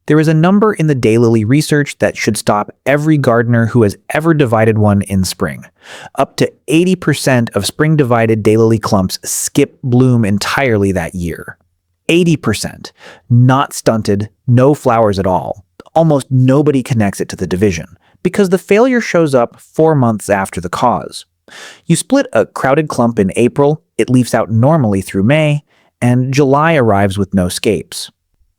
There is a number in the Daylily research that should stop every gardener who has ever divided one in spring. Up to 80% of spring-divided Daylily clumps skip bloom entirely that year. 80%. Not stunted, no flowers at all. Almost nobody connects it to the division, because the failure shows up 4 months after the cause. You split a crowded clump in April, it leaves out normally through May, and July arrives with no scapes.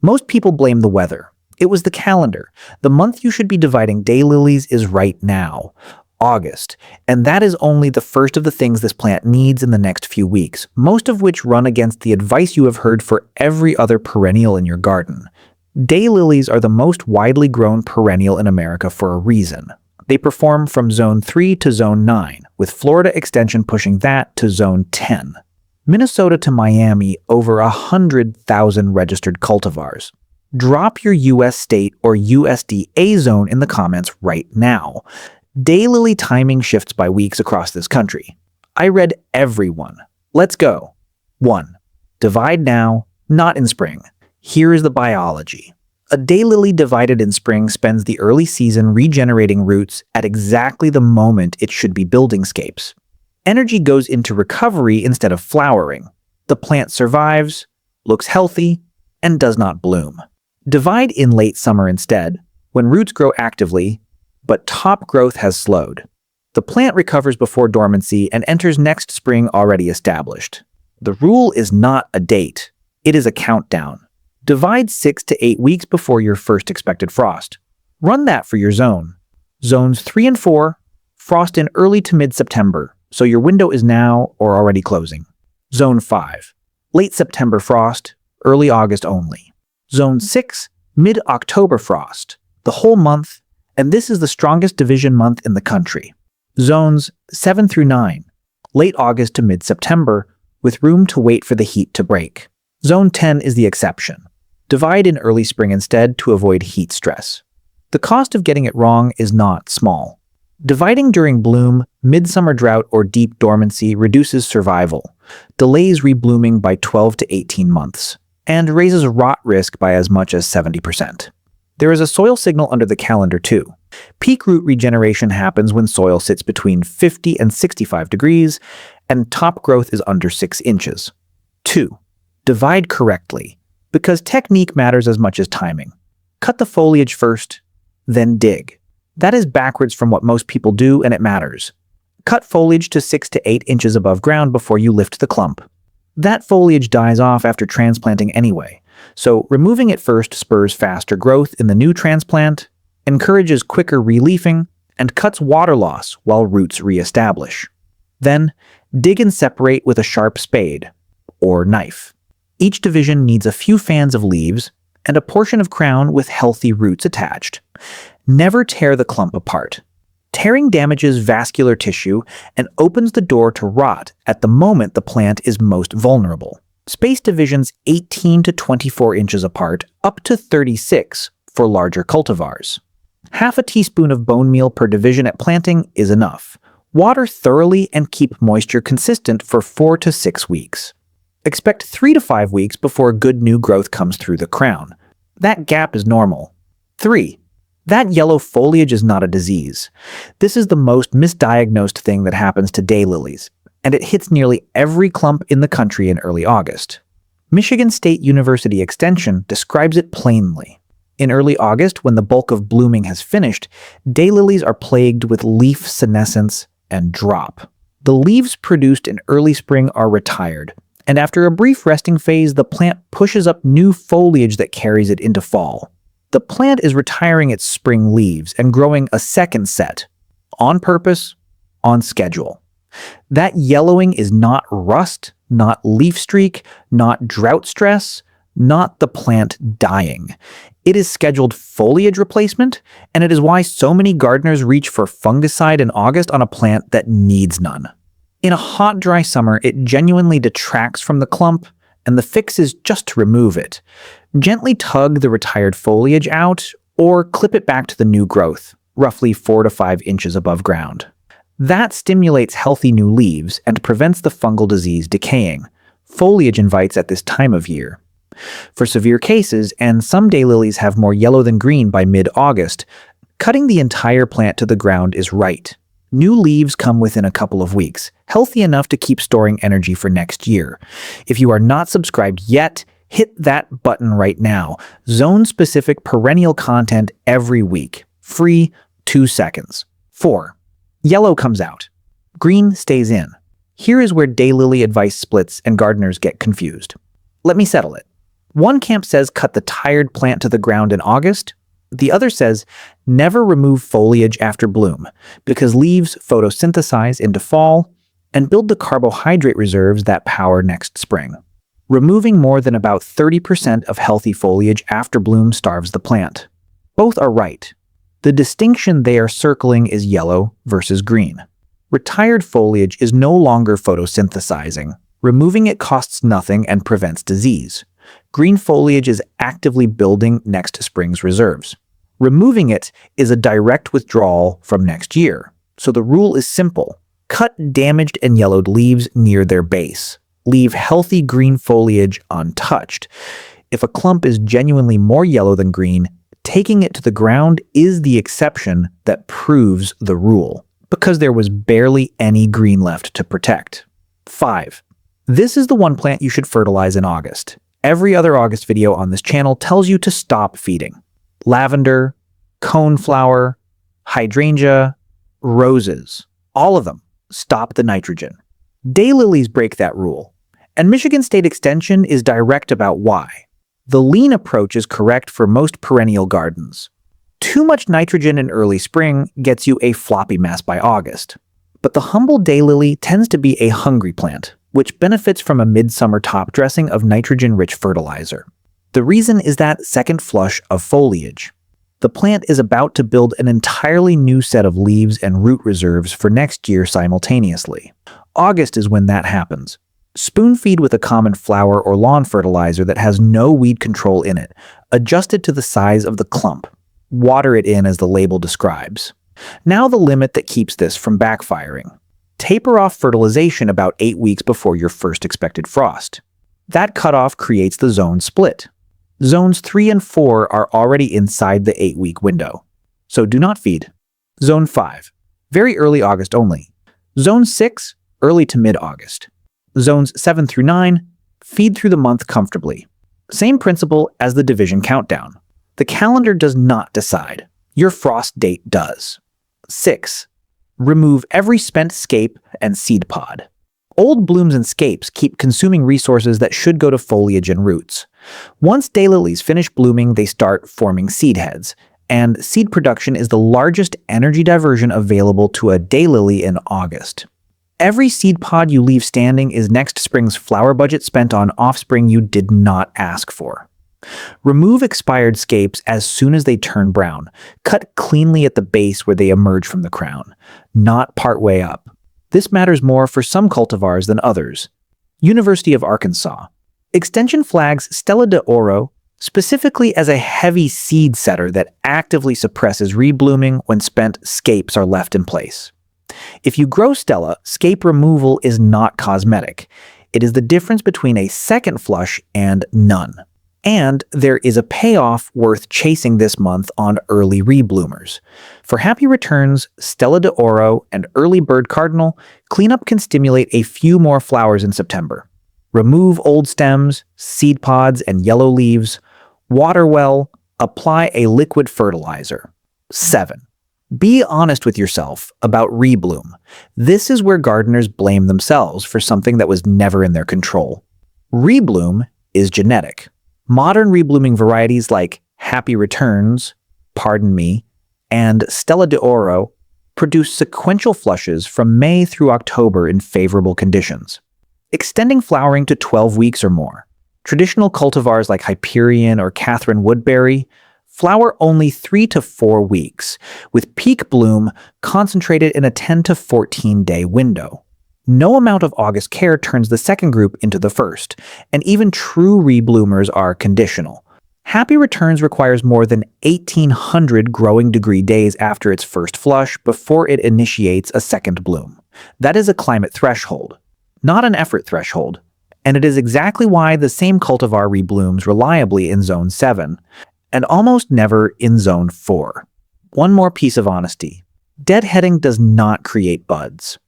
Most people blame the weather. It was the calendar. The month you should be dividing daylilies is right now, August, and that is only the first of the things this plant needs in the next few weeks, most of which run against the advice you have heard for every other perennial in your garden. Daylilies are the most widely grown perennial in America for a reason. They perform from Zone 3 to Zone 9, with Florida extension pushing that to Zone 10. Minnesota to Miami, over 100,000 registered cultivars. Drop your US state or USDA zone in the comments right now. Daylily timing shifts by weeks across this country. I read every one. Let's go. 1. Divide now, not in spring. Here is the biology. A daylily divided in spring spends the early season regenerating roots at exactly the moment it should be building scapes. Energy goes into recovery instead of flowering. The plant survives, looks healthy, and does not bloom. Divide in late summer instead, when roots grow actively, but top growth has slowed. The plant recovers before dormancy and enters next spring already established. The rule is not a date, it is a countdown. Divide 6 to 8 weeks before your first expected frost. Run that for your zone. Zones 3 and 4, frost in early to mid-September, so your window is now or already closing. Zone 5, late September frost, early August only. Zone 6, mid-October frost, the whole month, and this is the strongest division month in the country. Zones 7 through 9, late August to mid-September, with room to wait for the heat to break. Zone 10 is the exception. Divide in early spring instead to avoid heat stress. The cost of getting it wrong is not small. Dividing during bloom, midsummer drought, or deep dormancy reduces survival, delays reblooming by 12 to 18 months, and raises rot risk by as much as 70%. There is a soil signal under the calendar too. Peak root regeneration happens when soil sits between 50 and 65 degrees, and top growth is under 6 inches. 2. Divide correctly, because technique matters as much as timing. Cut the foliage first, then dig. That is backwards from what most people do, and it matters. Cut foliage to 6 to 8 inches above ground before you lift the clump. That foliage dies off after transplanting anyway, so removing it first spurs faster growth in the new transplant, encourages quicker reliefing, and cuts water loss while roots reestablish. Then, dig and separate with a sharp spade, or knife. Each division needs a few fans of leaves and a portion of crown with healthy roots attached. Never tear the clump apart. Tearing damages vascular tissue and opens the door to rot at the moment the plant is most vulnerable. Space divisions 18 to 24 inches apart, up to 36 for larger cultivars. Half a teaspoon of bone meal per division at planting is enough. Water thoroughly and keep moisture consistent for 4 to 6 weeks. Expect 3 to 5 weeks before good new growth comes through the crown. That gap is normal. 3. That yellow foliage is not a disease. This is the most misdiagnosed thing that happens to daylilies, and it hits nearly every clump in the country in early August. Michigan State University Extension describes it plainly. In early August, when the bulk of blooming has finished, daylilies are plagued with leaf senescence and drop. The leaves produced in early spring are retired, and after a brief resting phase, the plant pushes up new foliage that carries it into fall. The plant is retiring its spring leaves and growing a second set, on purpose, on schedule. That yellowing is not rust, not leaf streak, not drought stress, not the plant dying. It is scheduled foliage replacement, and it is why so many gardeners reach for fungicide in August on a plant that needs none. In a hot, dry summer, it genuinely detracts from the clump, and the fix is just to remove it. Gently tug the retired foliage out, or clip it back to the new growth, roughly 4 to 5 inches above ground. That stimulates healthy new leaves and prevents the fungal disease decaying. Foliage invites at this time of year. For severe cases, and some daylilies have more yellow than green by mid-August, cutting the entire plant to the ground is right. New leaves come within a couple of weeks, healthy enough to keep storing energy for next year. If you are not subscribed yet, hit that button right now. Zone-specific perennial content every week. Free, 2 seconds. 4. Yellow comes out. Green stays in. Here is where daylily advice splits and gardeners get confused. Let me settle it. One camp says cut the tired plant to the ground in August. The other says never remove foliage after bloom because leaves photosynthesize into fall and build the carbohydrate reserves that power next spring. Removing more than about 30% of healthy foliage after bloom starves the plant. Both are right. The distinction they are circling is yellow versus green. Retired foliage is no longer photosynthesizing. Removing it costs nothing and prevents disease. Green foliage is actively building next spring's reserves. Removing it is a direct withdrawal from next year. So the rule is simple. Cut damaged and yellowed leaves near their base. Leave healthy green foliage untouched. If a clump is genuinely more yellow than green, taking it to the ground is the exception that proves the rule, because there was barely any green left to protect. 5. This is the one plant you should fertilize in August. Every other August video on this channel tells you to stop feeding. Lavender, coneflower, hydrangea, roses. All of them. Stop the nitrogen. Daylilies break that rule. And Michigan State Extension is direct about why. The lean approach is correct for most perennial gardens. Too much nitrogen in early spring gets you a floppy mess by August. But the humble daylily tends to be a hungry plant, which benefits from a midsummer top dressing of nitrogen-rich fertilizer. The reason is that second flush of foliage. The plant is about to build an entirely new set of leaves and root reserves for next year simultaneously. August is when that happens. Spoon feed with a common flower or lawn fertilizer that has no weed control in it, adjusted to the size of the clump. Water it in as the label describes. Now the limit that keeps this from backfiring. Taper off fertilization about 8 weeks before your first expected frost. That cutoff creates the zone split. Zones 3 and 4 are already inside the 8-week window, so do not feed. Zone 5, very early August only. Zone 6, early to mid-August. Zones 7 through 9, feed through the month comfortably. Same principle as the division countdown. The calendar does not decide. Your frost date does. 6. Remove every spent scape and seed pod. Old blooms and scapes keep consuming resources that should go to foliage and roots. Once daylilies finish blooming, they start forming seed heads, and seed production is the largest energy diversion available to a daylily in August. Every seed pod you leave standing is next spring's flower budget spent on offspring you did not ask for. Remove expired scapes as soon as they turn brown. Cut cleanly at the base where they emerge from the crown, not partway up. This matters more for some cultivars than others. University of Arkansas. Extension flags Stella de Oro specifically as a heavy seed setter that actively suppresses reblooming when spent scapes are left in place. If you grow Stella, scape removal is not cosmetic. It is the difference between a second flush and none. And there is a payoff worth chasing this month on early rebloomers. For happy returns, Stella de Oro and early bird cardinal, cleanup can stimulate a few more flowers in September. Remove old stems, seed pods, and yellow leaves. Water well. Apply a liquid fertilizer. 7. Be honest with yourself about rebloom. This is where gardeners blame themselves for something that was never in their control. Rebloom is genetic. Modern reblooming varieties like Happy Returns, Pardon Me, and Stella de Oro produce sequential flushes from May through October in favorable conditions, extending flowering to 12 weeks or more. Traditional cultivars like Hyperion or Catherine Woodbury flower only 3 to 4 weeks, with peak bloom concentrated in a 10 to 14 day window. No amount of August care turns the second group into the first, and even true rebloomers are conditional. Happy Returns requires more than 1,800 growing degree days after its first flush before it initiates a second bloom. That is a climate threshold, not an effort threshold. And it is exactly why the same cultivar reblooms reliably in Zone 7, and almost never in Zone 4. One more piece of honesty. Deadheading does not create buds.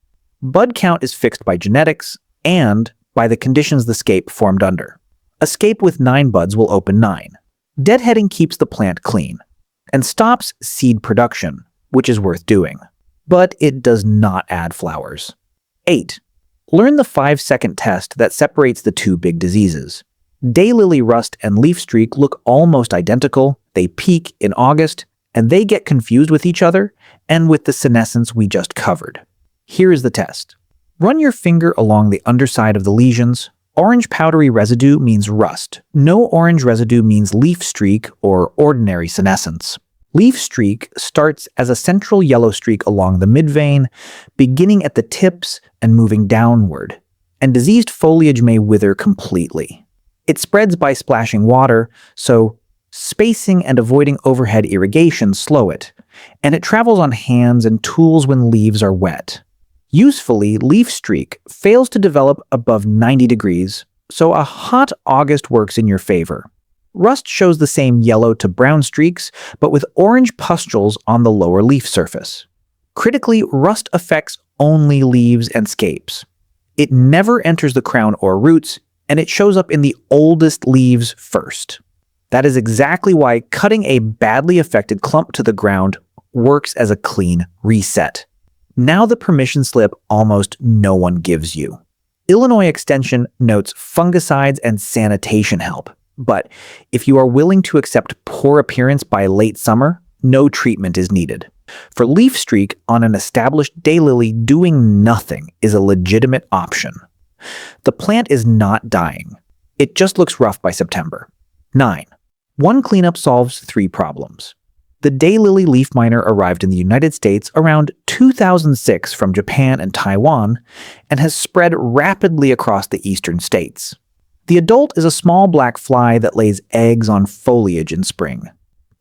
Bud count is fixed by genetics and by the conditions the scape formed under. A scape with 9 buds will open 9. Deadheading keeps the plant clean and stops seed production, which is worth doing. But it does not add flowers. 8. Learn the 5-second test that separates the two big diseases. Daylily rust and leaf streak look almost identical, they peak in August, and they get confused with each other and with the senescence we just covered. Here is the test. Run your finger along the underside of the lesions. Orange powdery residue means rust. No orange residue means leaf streak or ordinary senescence. Leaf streak starts as a central yellow streak along the midvein, beginning at the tips and moving downward, and diseased foliage may wither completely. It spreads by splashing water, so spacing and avoiding overhead irrigation slow it, and it travels on hands and tools when leaves are wet. Usefully, leaf streak fails to develop above 90 degrees, so a hot August works in your favor. Rust shows the same yellow to brown streaks, but with orange pustules on the lower leaf surface. Critically, rust affects only leaves and scapes. It never enters the crown or roots, and it shows up in the oldest leaves first. That is exactly why cutting a badly affected clump to the ground works as a clean reset. Now the permission slip almost no one gives you. Illinois Extension notes fungicides and sanitation help, but if you are willing to accept poor appearance by late summer, no treatment is needed. For leaf streak on an established daylily, doing nothing is a legitimate option. The plant is not dying. It just looks rough by September. 9. One cleanup solves 3 problems. The Daylily Leafminer arrived in the United States around 2006 from Japan and Taiwan and has spread rapidly across the eastern states. The adult is a small black fly that lays eggs on foliage in spring.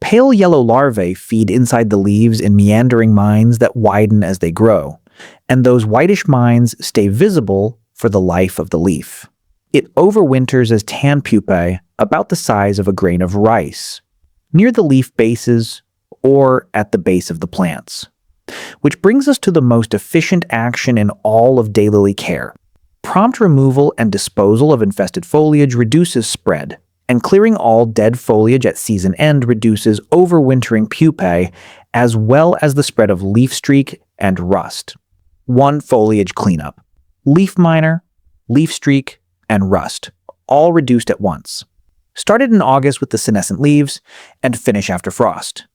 Pale yellow larvae feed inside the leaves in meandering mines that widen as they grow, and those whitish mines stay visible for the life of the leaf. It overwinters as tan pupae about the size of a grain of rice, near the leaf bases or at the base of the plants. Which brings us to the most efficient action in all of daylily care. Prompt removal and disposal of infested foliage reduces spread, and clearing all dead foliage at season end reduces overwintering pupae as well as the spread of leaf streak and rust. 1 foliage cleanup. Leafminer, leaf streak, and rust, all reduced at once. Started in August with the senescent leaves and finish after frost.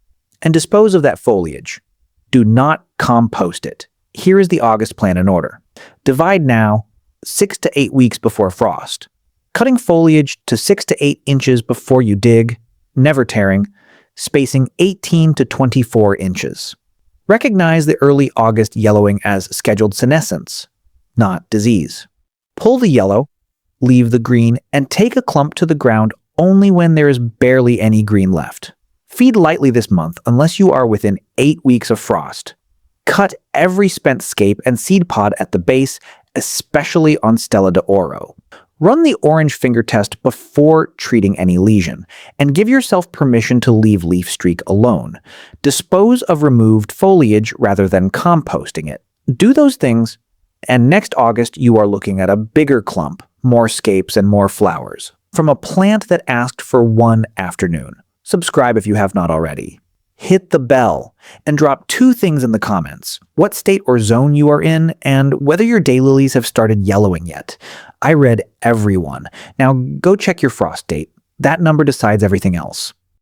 And dispose of that foliage. Do not compost it. Here is the August plan in order. Divide now 6 to 8 weeks before frost. Cutting foliage to 6 to 8 inches before you dig, never tearing, spacing 18 to 24 inches. Recognize the early August yellowing as scheduled senescence, not disease. Pull the yellow, leave the green, and take a clump to the ground only when there is barely any green left. Feed lightly this month unless you are within 8 weeks of frost. Cut every spent scape and seed pod at the base, especially on Stella de Oro. Run the orange finger test before treating any lesion, and give yourself permission to leave leaf streak alone. Dispose of removed foliage rather than composting it. Do those things, and next August you are looking at a bigger clump, more scapes, and more flowers, from a plant that asked for 1 afternoon. Subscribe if you have not already. Hit the bell, and drop 2 things in the comments: what state or zone you are in, and whether your daylilies have started yellowing yet. I read every one. Now go check your frost date. That number decides everything else.